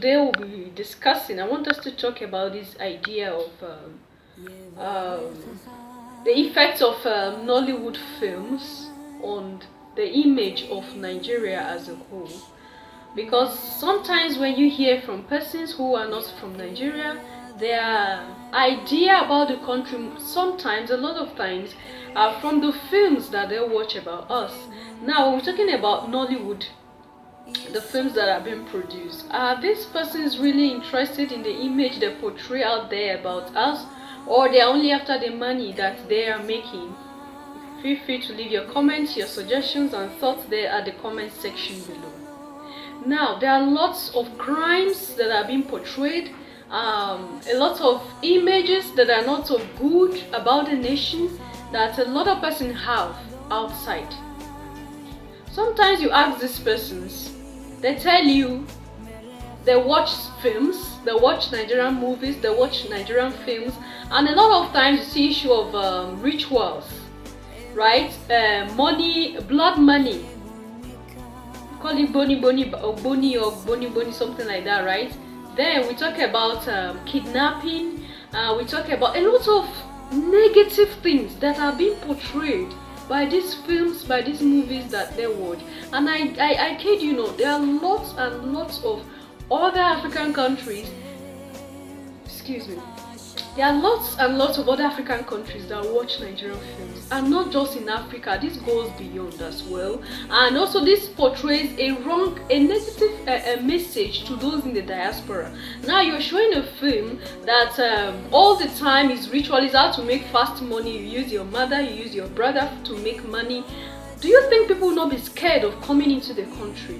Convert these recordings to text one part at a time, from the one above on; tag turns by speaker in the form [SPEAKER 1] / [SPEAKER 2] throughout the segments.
[SPEAKER 1] today we'll be discussing. I want us to talk about this idea of the effects of Nollywood films on the image of Nigeria as a whole. Because sometimes when you hear from persons who are not from Nigeria, their idea about the country sometimes, a lot of times, are from the films that they watch about us. Now, when we're talking about Nollywood, the films that are being produced, are these persons really interested in the image they portray out there about us, or they're only after the money that they are making? Feel free to leave your comments, your suggestions and thoughts there at the comment section below. Now, there are lots of crimes that are being portrayed, a lot of images that are not so good about the nation that a lot of persons have outside. Sometimes you ask these persons, they tell you they watch films, they watch Nigerian movies, they watch Nigerian films, and a lot of times you see issue of rituals, right? Money, blood money. Call it boni boni or boni or boni boni, something like that, right? Then we talk about kidnapping. We talk about a lot of negative things that are being portrayed by these films, by these movies that they watch. And I kid you not, there are lots and lots of other African countries, excuse me, there are lots and lots of other African countries that watch Nigerian films, and not just in Africa. This goes beyond as well, and also this portrays a negative message to those in the diaspora. Now you're showing a film that all the time is ritual, is how to make fast money. You use your mother, you use your brother to make money. Do you think people will not be scared of coming into the country?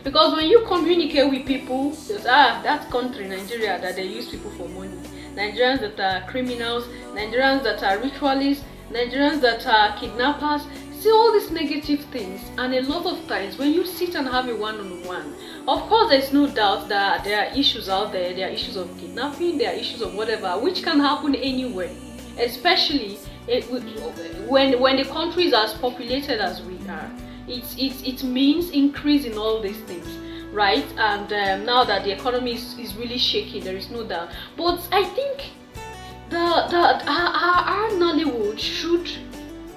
[SPEAKER 1] Because when you communicate with people, there's that country, Nigeria, that they use people for money. Nigerians that are criminals, Nigerians that are ritualists, Nigerians that are kidnappers. See all these negative things, and a lot of times when you sit and have a one-on-one, of course there's no doubt that there are issues out there. There are issues of kidnapping, there are issues of whatever, which can happen anywhere, especially when the country is as populated as we are. It means increase in all these things, right? And now that the economy is really shaky, there is no doubt. But I think our Nollywood should,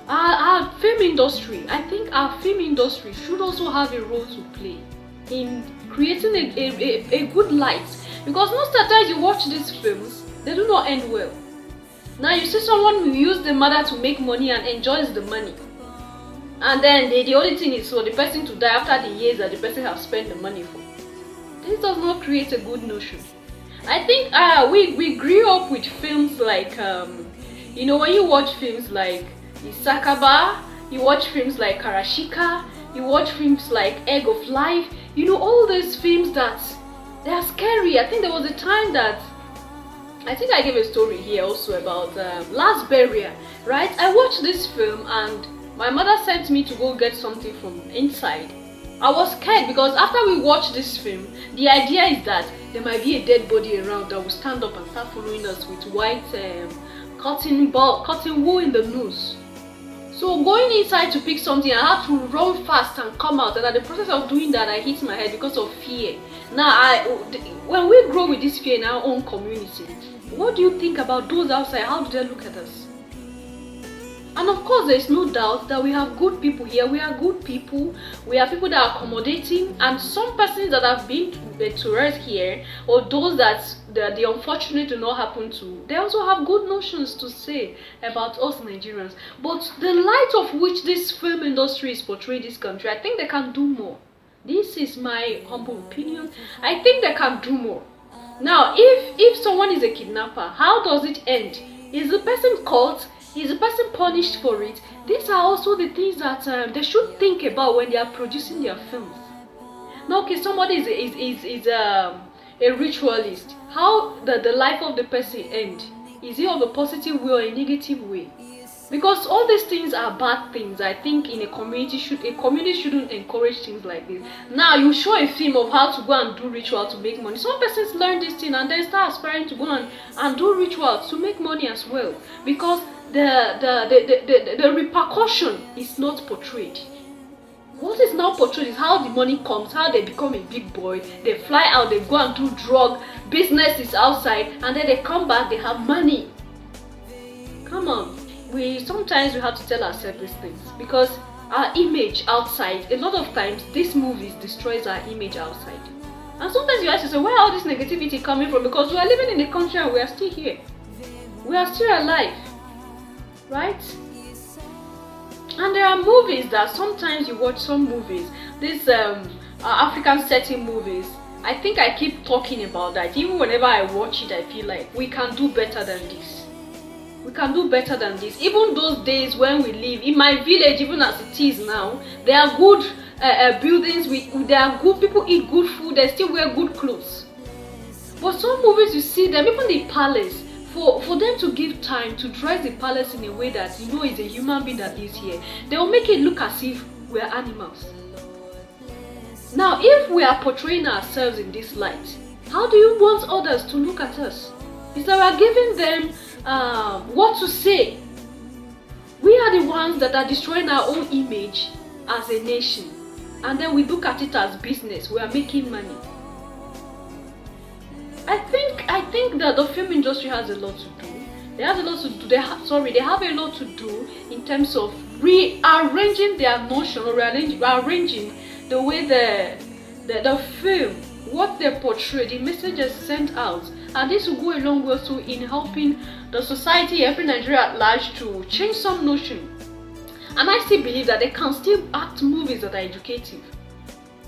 [SPEAKER 1] our film industry, I think our film industry should also have a role to play in creating a good light. Because most of the times you watch these films, they do not end well. Now you see someone who uses the mother to make money and enjoys the money, and then the only thing is for the person to die after the years that the person has spent the money for. This does not create a good notion. I think we grew up with films like, you know, when you watch films like Isakaba, you watch films like Karashika, you watch films like Egg of Life, you know, all those films that they are scary. I think there was a time that, I think I gave a story here also about Last Burial, right? I watched this film and my mother sent me to go get something from inside. I was scared because after we watched this film, the idea is that there might be a dead body around that will stand up and start following us with white cotton wool in the nose. So going inside to pick something, I had to run fast and come out, and at the process of doing that, I hit my head because of fear. Now, when we grow with this fear in our own community, what do you think about those outside? How do they look at us? And of course, there is no doubt that we have good people here. We are good people. We are people that are accommodating, and some persons that have been to us here, or those that the unfortunate do not happen to, they also have good notions to say about us Nigerians. But the light of which this film industry is portraying this country, I think they can do more. This is my humble opinion. I think they can do more. Now, if someone is a kidnapper, how does it end? Is the person caught? Is the person punished for it? These are also the things that they should think about when they are producing their films. Now, okay, somebody is a ritualist. How the life of the person end? Is it of a positive way or a negative way? Because all these things are bad things. I think in a community shouldn't encourage things like this. Now you show a film of how to go and do ritual to make money. Some persons learn this thing and then start aspiring to go and do rituals to make money as well. Because the repercussion is not portrayed. What is now portrayed is how the money comes, how they become a big boy, they fly out, they go and do drug, business is outside, and then they come back, they have money. Come on. Sometimes we have to tell ourselves these things, because our image outside, a lot of times these movies destroys our image outside. And sometimes you ask yourself, where all this negativity coming from? Because we are living in a country and we are still here. We are still alive. Right? And there are movies that sometimes you watch some movies, these African setting movies. I think I keep talking about that. Even whenever I watch it, I feel like we can do better than this. We can do better than this. Even those days when we live in my village, even as it is now, there are good buildings. There are good people, eat good food. They still wear good clothes. But some movies, you see them, even the palace. For them to give time to dress the palace in a way that you know is a human being that lives here, they will make it look as if we are animals. Now, if we are portraying ourselves in this light, how do you want others to look at us? Is that we are giving them what to say. We are the ones that are destroying our own image as a nation, and then we look at it as business. We are making money. I think that the film industry has a lot to do. They have a lot to do. They have a lot to do in terms of rearranging their notion, or rearranging the way the film, what they portray, the messages sent out, and this will go a long way also in helping the society, helping Nigeria at large to change some notion. And I still believe that they can still act movies that are educative.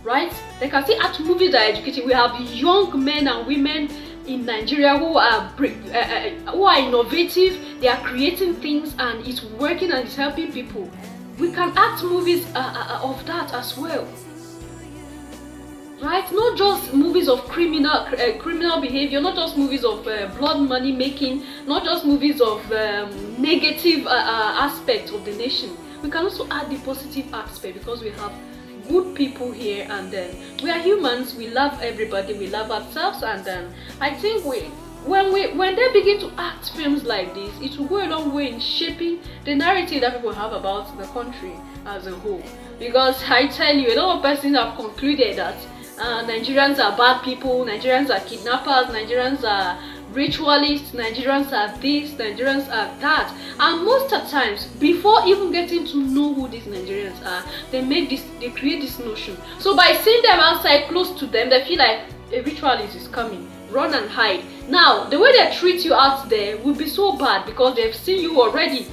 [SPEAKER 1] Right? They can still act movies that are educative. We have young men and women in Nigeria who are innovative. They are creating things and it's working and it's helping people. We can act movies of that as well. Right? Not just movies of criminal behavior, not just movies of blood money making, not just movies of negative aspects of the nation. We can also add the positive aspect, because we have good people here, and then we are humans. We love everybody, we love ourselves, and then I think when they begin to act films like this, it will go a long way in shaping the narrative that people have about the country as a whole. Because I tell you, a lot of persons have concluded that Nigerians are bad people, Nigerians are kidnappers, Nigerians are ritualists, Nigerians are this, Nigerians are that. And most of the times, before even getting to know who these Nigerians are, they create this notion. So by seeing them outside close to them, they feel like a ritualist is coming, run and hide. Now, the way they treat you out there will be so bad, because they've seen you already.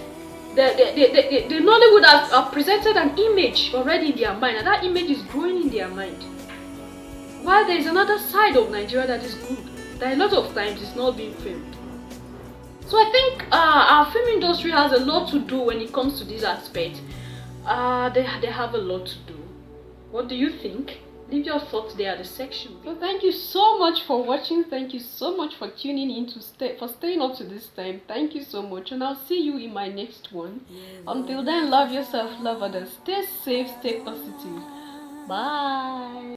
[SPEAKER 1] The Nollywood have presented an image already in their mind, and that image is growing in their mind. While there is another side of Nigeria that is good, that a lot of times is not being filmed. So I think our film industry has a lot to do when it comes to this aspect. They have a lot to do. What do you think? Leave your thoughts there at the section. So thank you so much for watching. Thank you so much for tuning in, for staying up to this time. Thank you so much, and I'll see you in my next one. Until then, love yourself, love others. Stay safe, stay positive. Bye.